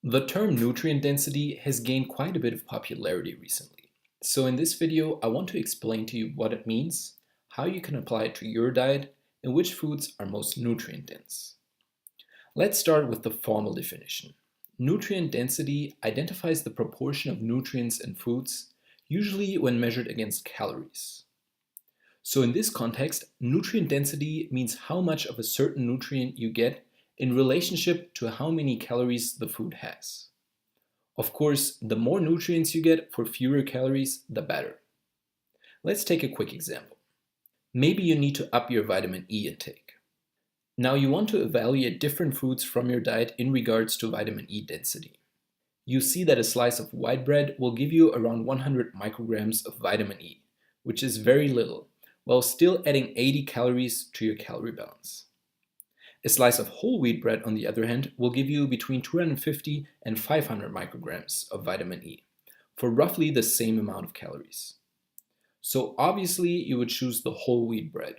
The term nutrient density has gained quite a bit of popularity recently. So in this video, I want to explain to you what it means, how you can apply it to your diet, and which foods are most nutrient dense. Let's start with the formal definition. Nutrient density identifies the proportion of nutrients in foods, usually when measured against calories. So in this context, nutrient density means how much of a certain nutrient you get in relationship to how many calories the food has. Of course, the more nutrients you get for fewer calories, the better. Let's take a quick example. Maybe you need to up your vitamin E intake. Now you want to evaluate different foods from your diet in regards to vitamin E density. You see that a slice of white bread will give you around 100 micrograms of vitamin E, which is very little, while still adding 80 calories to your calorie balance. A slice of whole wheat bread, on the other hand, will give you between 250 and 500 micrograms of vitamin E, for roughly the same amount of calories. So obviously you would choose the whole wheat bread.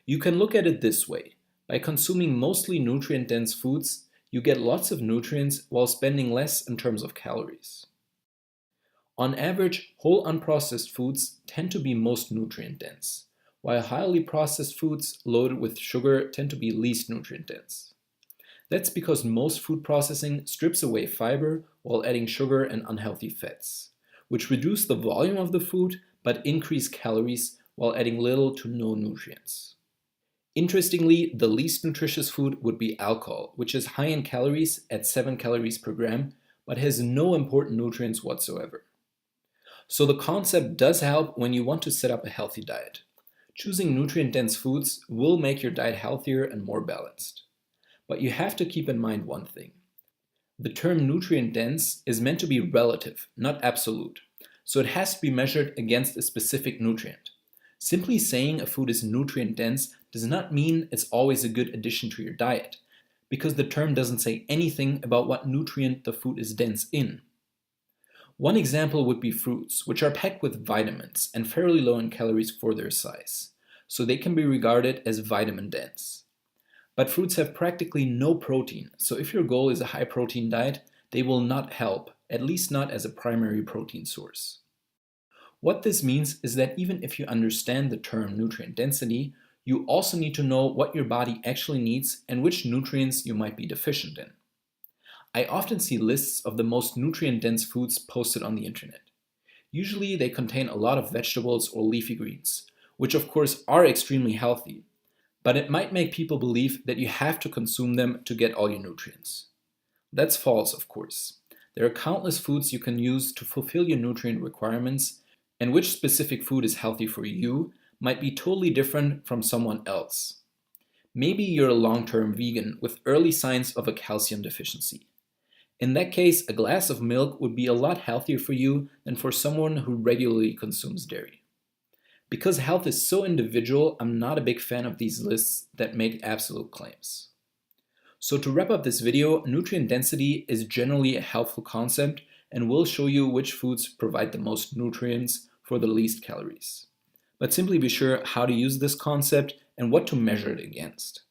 You can look at it this way. By consuming mostly nutrient-dense foods, you get lots of nutrients while spending less in terms of calories. On average, whole unprocessed foods tend to be most nutrient-dense, while highly processed foods loaded with sugar tend to be least nutrient-dense. That's because most food processing strips away fiber while adding sugar and unhealthy fats, which reduce the volume of the food but increase calories while adding little to no nutrients. Interestingly, the least nutritious food would be alcohol, which is high in calories at 7 calories per gram, but has no important nutrients whatsoever. So the concept does help when you want to set up a healthy diet. Choosing nutrient-dense foods will make your diet healthier and more balanced. But you have to keep in mind one thing. The term nutrient-dense is meant to be relative, not absolute, so it has to be measured against a specific nutrient. Simply saying a food is nutrient-dense does not mean it's always a good addition to your diet, because the term doesn't say anything about what nutrient the food is dense in. One example would be fruits, which are packed with vitamins and fairly low in calories for their size, so they can be regarded as vitamin dense. But fruits have practically no protein, so if your goal is a high protein diet, they will not help, at least not as a primary protein source. What this means is that even if you understand the term nutrient density, you also need to know what your body actually needs and which nutrients you might be deficient in. I often see lists of the most nutrient-dense foods posted on the internet. Usually they contain a lot of vegetables or leafy greens, which of course are extremely healthy, but it might make people believe that you have to consume them to get all your nutrients. That's false, of course. There are countless foods you can use to fulfill your nutrient requirements, and which specific food is healthy for you might be totally different from someone else. Maybe you're a long-term vegan with early signs of a calcium deficiency. In that case, a glass of milk would be a lot healthier for you than for someone who regularly consumes dairy. Because health is so individual, I'm not a big fan of these lists that make absolute claims. So to wrap up this video, nutrient density is generally a helpful concept and will show you which foods provide the most nutrients for the least calories. But simply be sure how to use this concept and what to measure it against.